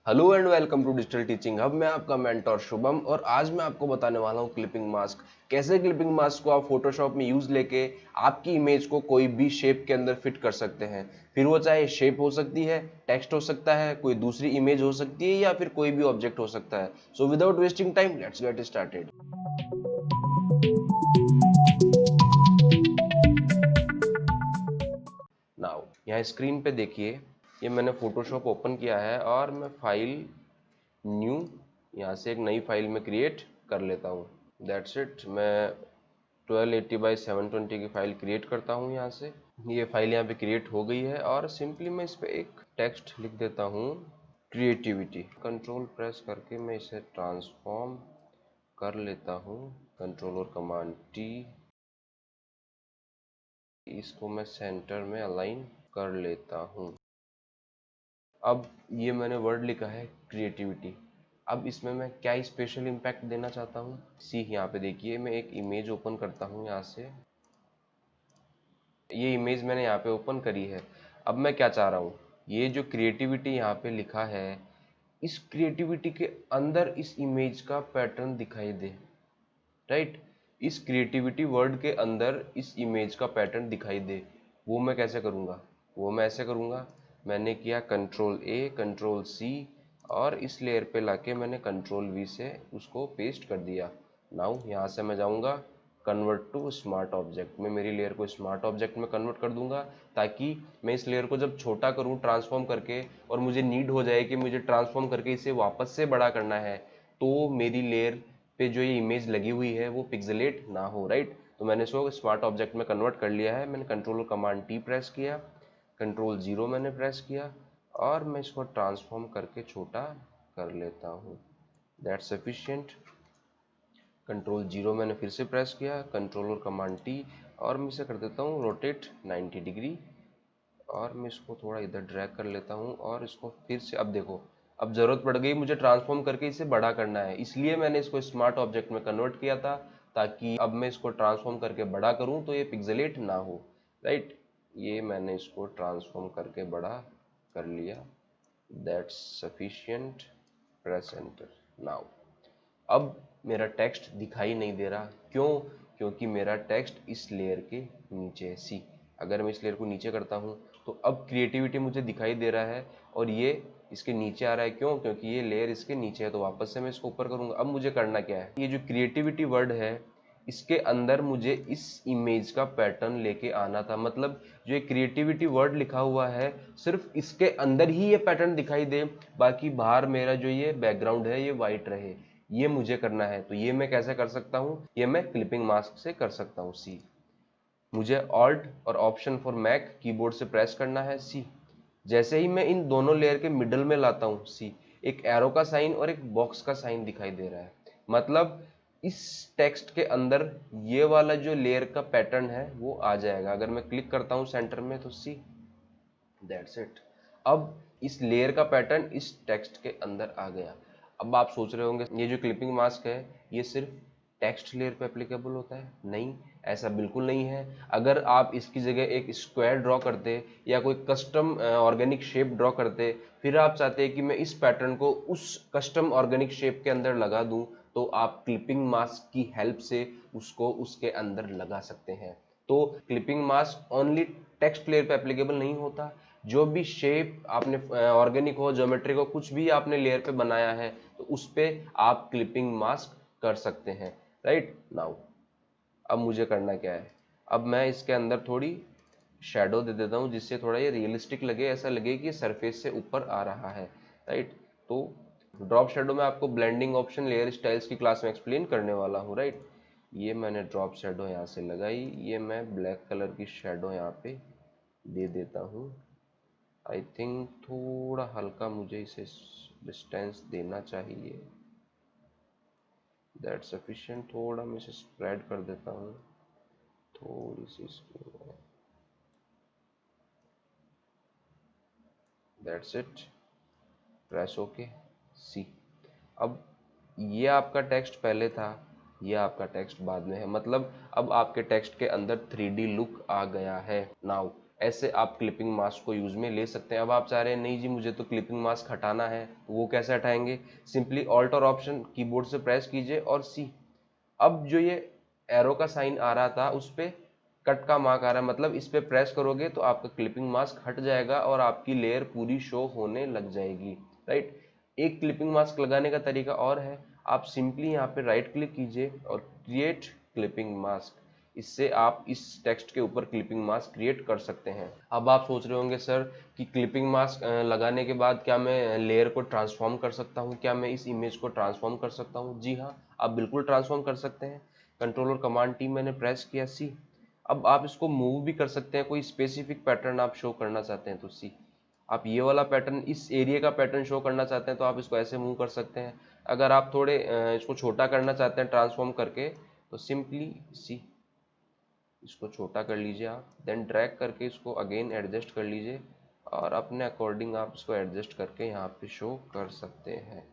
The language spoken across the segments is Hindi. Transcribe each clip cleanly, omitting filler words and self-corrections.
Hello and welcome to digital teaching hub. मैं आपका मेंटोर शुभम और आज मैं आपको बताने वाला हूँ क्लिपिंग मास्क। कैसे क्लिपिंग मास्क को आप फोटोशॉप में यूज लेके आपकी इमेज को कोई भी शेप के अंदर फिट कर सकते हैं। फिर वो चाहे शेप हो सकती है, टेक्स्ट हो सकता है, कोई दूसरी इमेज हो सकती है या फिर कोई भी ऑब्जेक्ट हो सकता है। So without wasting time let's get started. Now यहाँ स्क्रीन पे देखिए, ये मैंने फोटोशॉप ओपन किया है और मैं फाइल न्यू यहाँ से एक नई फाइल में क्रिएट कर लेता हूँ। That's it. मैं 1280 बाई 720 की फाइल क्रिएट करता हूँ। यहाँ से ये फाइल यहाँ पे क्रिएट हो गई है और सिंपली मैं इस पे एक टेक्स्ट लिख देता हूँ, क्रिएटिविटी। कंट्रोल प्रेस करके मैं इसे ट्रांसफॉर्म कर लेता हूँ, कंट्रोल और कमांड टी। इसको मैं सेंटर में अलाइन कर लेता हूँ। अब ये मैंने वर्ड लिखा है क्रिएटिविटी। अब इसमें मैं क्या स्पेशल इम्पैक्ट देना चाहता हूँ, यहाँ पे देखिए, मैं एक इमेज ओपन करता हूँ। यहाँ से ये इमेज मैंने यहाँ पे ओपन करी है। अब मैं क्या चाह रहा हूँ, ये जो क्रिएटिविटी यहाँ पे लिखा है, इस क्रिएटिविटी के अंदर इस इमेज का पैटर्न दिखाई दे। राइट, इस क्रिएटिविटी वर्ड के अंदर इस इमेज का पैटर्न दिखाई दे। वो मैं कैसे करूँगा, वो मैं ऐसे करूँगा। मैंने किया कंट्रोल ए कंट्रोल सी और इस लेयर पे लाके मैंने कंट्रोल वी से उसको पेस्ट कर दिया। नाउ यहाँ से मैं जाऊँगा कन्वर्ट टू स्मार्ट ऑब्जेक्ट में, मेरी लेयर को स्मार्ट ऑब्जेक्ट में कन्वर्ट कर दूंगा ताकि मैं इस लेयर को जब छोटा करूँ ट्रांसफॉर्म करके और मुझे नीड हो जाए कि मुझे ट्रांसफॉर्म करके इसे वापस से बड़ा करना है, तो मेरी लेयर पे जो ये इमेज लगी हुई है वो पिक्सेलेट ना हो। राइट, तो मैंने इसको स्मार्ट ऑब्जेक्ट में कन्वर्ट कर लिया है। मैंने कंट्रोल कमांड टी प्रेस किया, कंट्रोल 0 मैंने प्रेस किया और मैं इसको ट्रांसफॉर्म करके छोटा कर लेता हूँ। That's sufficient. कंट्रोल 0 मैंने फिर से प्रेस किया, कंट्रोल और कमांड टी और मैं इसे कर देता हूँ रोटेट 90 डिग्री और मैं इसको थोड़ा इधर ड्रैग कर लेता हूँ और इसको फिर से, अब देखो, अब ज़रूरत पड़ गई मुझे ट्रांसफॉर्म करके इसे बड़ा करना है, इसलिए मैंने इसको स्मार्ट ऑब्जेक्ट में कन्वर्ट किया था ताकि अब मैं इसको ट्रांसफॉर्म करके बड़ा करूँ तो ये पिक्सेलेट ना हो। राइट, ये मैंने इसको ट्रांसफॉर्म करके बड़ा कर लिया। That's sufficient. Press enter. Now अब मेरा टेक्स्ट दिखाई नहीं दे रहा, क्यों? क्योंकि मेरा टेक्स्ट इस लेयर के नीचे है, सी। अगर मैं इस लेयर को नीचे करता हूँ तो अब क्रिएटिविटी मुझे दिखाई दे रहा है और ये इसके नीचे आ रहा है। क्यों? क्योंकि ये लेयर इसके नीचे है। तो वापस से मैं इसको ऊपर करूँगा। अब मुझे करना क्या है, ये जो क्रिएटिविटी वर्ड है इसके अंदर मुझे इस इमेज का पैटर्न लेके आना था। मतलब जो ये क्रिएटिविटी वर्ड लिखा हुआ है सिर्फ इसके अंदर ही ये पैटर्न दिखाई दे, बाकी बाहर मेरा जो ये बैकग्राउंड है ये वाइट रहे, ये मुझे करना है। तो ये मैं कैसे कर सकता हूँ, ये मैं क्लिपिंग मास्क से कर सकता हूँ। सी, मुझे ऑल्ट और ऑप्शन फॉर मैक कीबोर्ड से प्रेस करना है। सी, जैसे ही मैं इन दोनों लेयर के मिडल में लाता हूँ, सी, एक एरो का साइन और एक बॉक्स का साइन दिखाई दे रहा है। मतलब इस टेक्स्ट के अंदर ये वाला जो लेयर का पैटर्न है वो आ जाएगा। अगर मैं क्लिक करता हूँ सेंटर में तो सी, दैट्स इट। अब इस लेयर का पैटर्न इस टेक्स्ट के अंदर आ गया। अब आप सोच रहे होंगे ये जो क्लिपिंग मास्क है ये सिर्फ टेक्स्ट लेयर पे एप्लीकेबल होता है। नहीं, ऐसा बिल्कुल नहीं है। अगर आप इसकी जगह एक स्क्वायर ड्रॉ करते या कोई कस्टम ऑर्गेनिक शेप ड्रॉ करते, फिर आप चाहते हैं कि मैं इस पैटर्न को उस कस्टम ऑर्गेनिक शेप के अंदर लगा दूं, तो आप क्लिपिंग मास्क की हेल्प से उसको उसके अंदर लगा सकते हैं। तो clipping mask only text layer पे एप्लीकेबल नहीं होता। जो भी शेप आपने ऑर्गेनिक हो, ज्योमेट्रिक हो, कुछ भी आपने लेयर पे बनाया है तो उस पे आप क्लिपिंग मास्क कर सकते हैं। राइट, नाउ अब मुझे करना क्या है, अब मैं इसके अंदर थोड़ी शेडो दे देता हूँ जिससे थोड़ा ये रियलिस्टिक लगे, ऐसा लगे कि सरफेस से ऊपर आ रहा है। राइट, तो ड्रॉप शेडो में आपको ब्लेंडिंग ऑप्शन लेयर स्टाइल्स की क्लास में एक्सप्लेन करने वाला हूँ। राइट, ये मैंने ड्रॉप शेडो यहाँ से लगाई, ये मैं ब्लैक कलर की शेडो यहाँ पे दे देता हूँ। आई थिंक थोड़ा हल्का मुझे इसे डिस्टेंस देना चाहिए। That sufficient. थोड़ा मैं इसे स्प्रेड कर देता हूँ थोड़ी सी इसकी। That's it. Press okay. See, अब ये आपका टेक्स्ट पहले था, ये आपका टेक्स्ट बाद में है। मतलब अब आपके टेक्स्ट के अंदर 3D लुक आ गया है। नाउ ऐसे आप क्लिपिंग मास्क को यूज में ले सकते हैं। अब आप चाह रहे हैं नहीं जी मुझे तो क्लिपिंग मास्क हटाना है, तो वो कैसे हटाएंगे? सिंपली ऑल्ट और ऑप्शन कीबोर्ड से प्रेस कीजिए और सी। अब जो ये एरो का साइन आ रहा था उस पे कट का मार्क आ रहा है, मतलब इस पे प्रेस करोगे तो आपका क्लिपिंग मास्क हट जाएगा और आपकी लेयर पूरी शो होने लग जाएगी, राइट। एक क्लिपिंग मास्क लगाने का तरीका और है, आप सिंपली यहाँ पे राइट क्लिक कीजिए और क्रिएट क्लिपिंग मास्क, इससे आप इस टेक्स्ट के ऊपर क्लिपिंग मास्क क्रिएट कर सकते हैं। अब आप सोच रहे होंगे सर कि क्लिपिंग मास्क लगाने के बाद क्या मैं लेयर को ट्रांसफॉर्म कर सकता हूँ, क्या मैं इस इमेज को ट्रांसफॉर्म कर सकता हूँ? जी हाँ, आप बिल्कुल ट्रांसफॉर्म कर सकते हैं। कंट्रोल और कमांड टी मैंने प्रेस किया, सी। अब आप इसको मूव भी कर सकते हैं, कोई स्पेसिफिक पैटर्न आप शो करना चाहते हैं तो सी। आप ये वाला पैटर्न, इस एरिया का पैटर्न शो करना चाहते हैं तो आप इसको ऐसे मूव कर सकते हैं। अगर आप थोड़े इसको छोटा करना चाहते हैं ट्रांसफॉर्म करके तो सिंपली सी, इसको छोटा कर लीजिए आप, देन ड्रैग करके इसको अगेन एडजस्ट कर लीजिए और अपने अकॉर्डिंग आप इसको एडजस्ट करके यहाँ पे शो कर सकते हैं।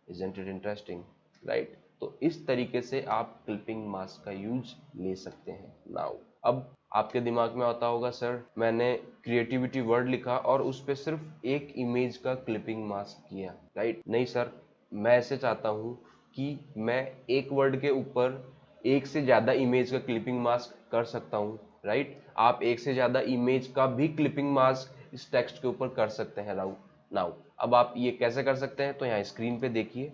Isn't it interesting, right. तो इस तरीके से आप क्लिपिंग मास्क का यूज ले सकते हैं। नाउ अब आपके दिमाग में आता होगा सर मैंने क्रिएटिविटी वर्ड लिखा और उस पर सिर्फ एक इमेज का क्लिपिंग मास्क किया, राइट। नहीं सर, मैं ऐसे चाहता हूँ कि मैं एक वर्ड के ऊपर एक से ज्यादा इमेज का क्लिपिंग मास्क कर सकता हूँ, राइट। आप एक से ज्यादा इमेज का भी क्लिपिंग मास्क इस टेक्स्ट के ऊपर कर सकते हैं। नाउ अब आप ये कैसे कर सकते हैं तो यहाँ स्क्रीन पे देखिए,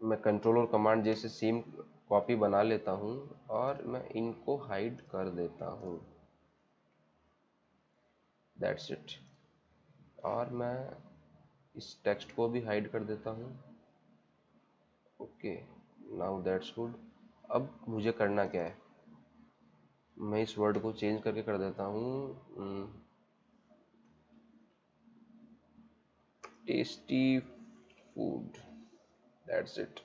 मैं कंट्रोल और कमांड जैसे सेम कॉपी बना लेता हूँ और मैं इनको हाइड कर देता हूँ, दैट्स इट। और मैं इस टेक्स्ट को भी हाइड कर देता हूँ। Okay, now that's good. अब मुझे करना क्या है, मैं इस वर्ड को चेंज करके कर देता हूँ tasty food, that's it.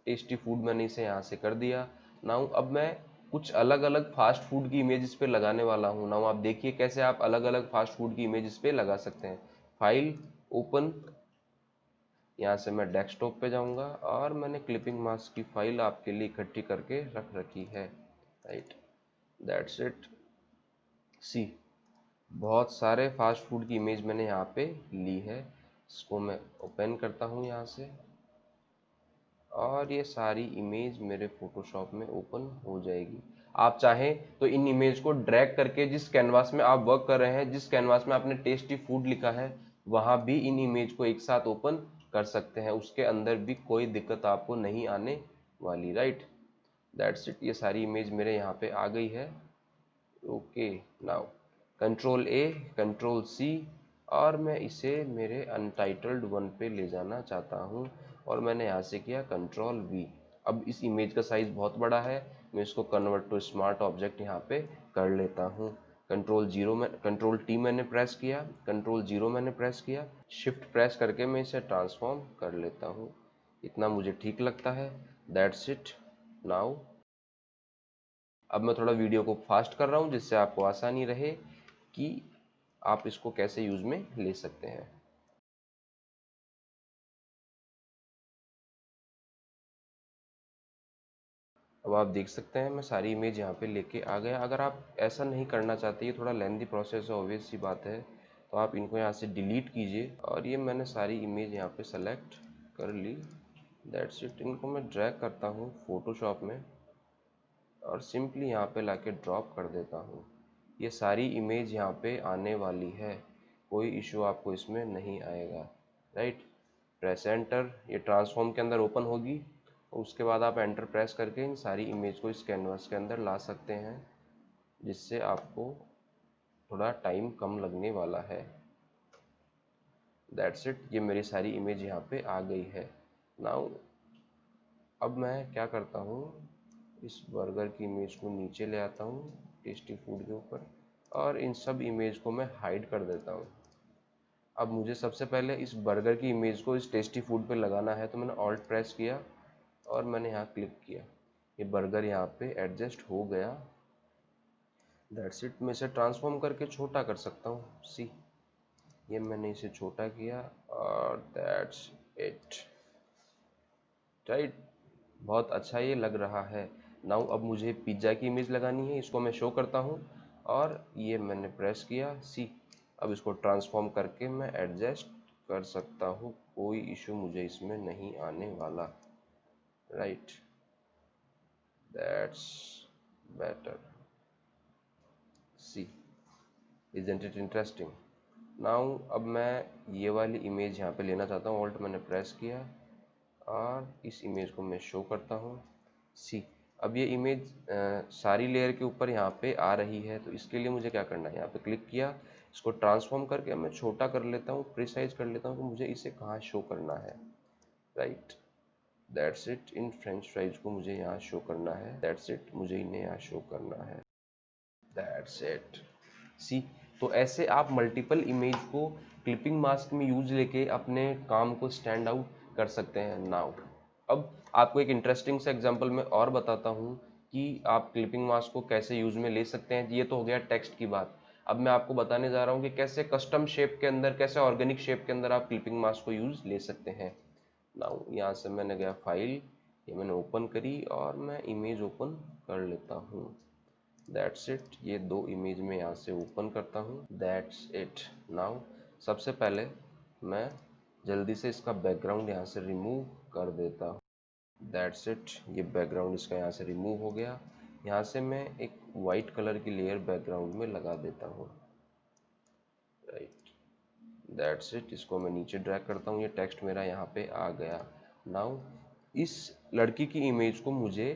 Tasty food मैंने इसे यहाँ से कर दिया। नाउ अब मैं कुछ अलग अलग फास्ट फूड की इमेज इस पे लगाने वाला हूँ। नाउ आप देखिए कैसे आप अलग अलग फास्ट फूड की इमेज इस पे लगा सकते हैं। फाइल ओपन, यहाँ से मैं डेस्कटॉप पे जाऊँगा और मैंने क्लिपिंग मास्क की फाइल आपके लिए इकट्ठी करके रख रखी है, राइट। दैट्स इट, सी। बहुत सारे फास्ट फूड की इमेज मैंने यहाँ पे ली है, इसको मैं ओपन करता हूँ यहाँ से और ये सारी इमेज मेरे फोटोशॉप में ओपन हो जाएगी। आप चाहें तो इन इमेज को ड्रैग करके जिस कैनवास में आप वर्क कर रहे हैं, जिस कैनवास में आपने टेस्टी फूड लिखा है, वहां भी इन इमेज को एक साथ ओपन कर सकते हैं, उसके अंदर भी कोई दिक्कत आपको नहीं आने वाली, राइट। दैट्स इट, ये सारी इमेज मेरे यहाँ पे आ गई है। Okay, now control A, control C, और मैं इसे मेरे अनटाइटल्ड वन पे ले जाना चाहता हूँ और मैंने यहाँ से किया कंट्रोल वी। अब इस इमेज का साइज बहुत बड़ा है, मैं इसको कन्वर्ट टू स्मार्ट ऑब्जेक्ट यहाँ पे कर लेता हूँ। कंट्रोल टी मैंने प्रेस किया, कंट्रोल जीरो मैंने प्रेस किया, शिफ्ट प्रेस करके मैं इसे ट्रांसफॉर्म कर लेता हूँ। इतना मुझे ठीक लगता है, दैट्स इट। नाउ अब मैं थोड़ा वीडियो को फास्ट कर रहा हूँ जिससे आपको आसानी रहे कि आप इसको कैसे यूज में ले सकते हैं। अब आप देख सकते हैं मैं सारी इमेज यहाँ पे लेके आ गया। अगर आप ऐसा नहीं करना चाहते, ये थोड़ा लेंथी प्रोसेस है, ऑब्वियस सी बात है, तो आप इनको यहाँ से डिलीट कीजिए और ये मैंने सारी इमेज यहाँ पे सेलेक्ट कर ली, दैट्स इट। इनको मैं ड्रैग करता हूँ फोटोशॉप में और सिंपली यहाँ पे लाके ड्रॉप कर देता हूँ। ये सारी इमेज यहाँ पे आने वाली है, कोई इशू आपको इसमें नहीं आएगा, राइट। प्रेस एंटर, ये ट्रांसफॉर्म के अंदर ओपन होगी, उसके बाद आप एंटर प्रेस करके इन सारी इमेज को इस कैनवास के अंदर ला सकते हैं, जिससे आपको थोड़ा टाइम कम लगने वाला है। दैट्स इट, ये मेरी सारी इमेज यहाँ पे आ गई है। नाउ अब मैं क्या करता हूँ, इस बर्गर की इमेज को नीचे ले आता हूँ टेस्टी फूड के ऊपर और इन सब इमेज को मैं हाइड कर देता हूँ। अब मुझे सबसे पहले इस बर्गर की इमेज को इस टेस्टी फूड पे लगाना है, तो मैंने ऑल्ट प्रेस किया और मैंने यहाँ क्लिक किया, ये बर्गर यहाँ पे एडजस्ट हो गया, दैट्स इट। मैं इसे ट्रांसफॉर्म करके छोटा कर सकता हूँ, सी। ये मैंने इसे छोटा किया और दैट्स इट, राइट। बहुत अच्छा ये लग रहा है। नाउ अब मुझे पिज्ज़ा की इमेज लगानी है, इसको मैं शो करता हूँ। और ये मैंने प्रेस किया सी। अब इसको ट्रांसफॉर्म करके मैं एडजस्ट कर सकता हूँ, कोई इशू मुझे इसमें नहीं आने वाला, right. That's better, see, isn't it interesting. Now अब मैं ये वाली इमेज यहाँ पे लेना चाहता हूँ, ऑल्ट मैंने प्रेस किया और इस इमेज को मैं शो करता हूँ, सी। अब ये इमेज सारी लेयर के ऊपर यहाँ पे आ रही है, तो इसके लिए मुझे क्या करना है, यहाँ पे क्लिक किया, इसको ट्रांसफॉर्म करके मैं छोटा कर लेता हूँ, प्रिसाइज कर लेता हूँ कि मुझे इसे कहाँ शो करना है, right. That's it. In French fries को मुझे यहाँ शो करना है, दैट्स इट, मुझे इन्हें यहाँ शो करना है, दैट्स इट, सी। तो ऐसे आप मल्टीपल इमेज को क्लिपिंग मास्क में यूज लेके अपने काम को स्टैंड आउट कर सकते हैं। नाउ अब आपको एक इंटरेस्टिंग सा एग्जांपल मैं और बताता हूँ कि आप क्लिपिंग मास्क को कैसे यूज में ले सकते हैं। ये तो हो गया टेक्स्ट की बात। अब मैं आपको बताने जा रहा हूँ कि कैसे कस्टम शेप के अंदर, कैसे ऑर्गेनिक शेप के अंदर आप क्लिपिंग मास्क को यूज ले सकते हैं। नाउ यहाँ से मैंने गया फाइल, ये मैंने ओपन करी और मैं इमेज ओपन कर लेता हूँ, दैट्स इट। ये दो इमेज में यहाँ से ओपन करता हूँ, दैट्स इट। नाउ सबसे पहले मैं जल्दी से इसका बैकग्राउंड यहाँ से रिमूव कर देता हूँ, दैट्स इट। ये बैकग्राउंड इसका यहाँ से रिमूव हो गया। यहाँ से मैं एक वाइट कलर की लेयर बैकग्राउंड में लगा देता हूँ, राइट, दैट्स इट। इसको मैं नीचे ड्रैग करता हूँ, ये टेक्स्ट मेरा यहाँ पे आ गया। नाउ इस लड़की की इमेज को मुझे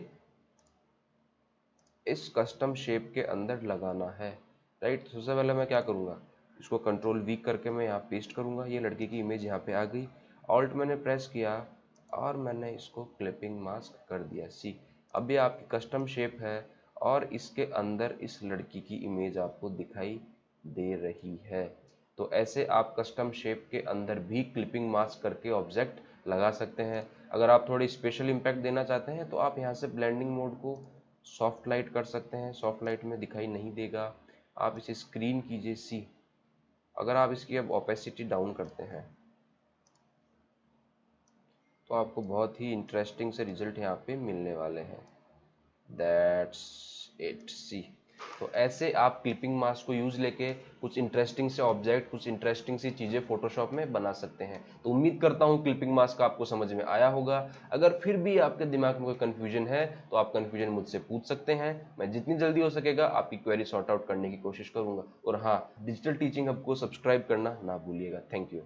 इस कस्टम शेप के अंदर लगाना है, राइट। सबसे पहले मैं क्या करूँगा, इसको कंट्रोल वी करके मैं यहाँ पेस्ट करूँगा। ये लड़की की इमेज यहाँ पे आ गई, ऑल्ट मैंने प्रेस किया और मैंने इसको क्लिपिंग मास्क कर दिया, सी। अब ये आपकी कस्टम शेप है और इसके अंदर इस लड़की की इमेज आपको दिखाई दे रही है। तो ऐसे आप कस्टम शेप के अंदर भी क्लिपिंग मास्क करके ऑब्जेक्ट लगा सकते हैं। अगर आप थोड़ी स्पेशल इम्पैक्ट देना चाहते हैं तो आप यहाँ से ब्लेंडिंग मोड को सॉफ्ट लाइट कर सकते हैं, सॉफ्ट लाइट में दिखाई नहीं देगा। आप इसे स्क्रीन कीजिए, सी। अगर आप इसकी अब ओपेसिटी डाउन करते हैं तो आपको बहुत ही इंटरेस्टिंग से रिजल्ट यहाँ पे मिलने वाले हैं, दैट्स इट, सी। तो ऐसे आप क्लिपिंग मास्क को यूज लेके कुछ इंटरेस्टिंग से ऑब्जेक्ट, कुछ इंटरेस्टिंग सी चीजें फोटोशॉप में बना सकते हैं। तो उम्मीद करता हूँ क्लिपिंग मास्क आपको समझ में आया होगा। अगर फिर भी आपके दिमाग में कोई कंफ्यूजन है तो आप कंफ्यूजन मुझसे पूछ सकते हैं, मैं जितनी जल्दी हो सकेगा आपकी क्वेरी सॉर्ट आउट करने की कोशिश करूंगा। और हाँ, डिजिटल टीचिंग हब को सब्सक्राइब करना ना भूलिएगा। Thank you.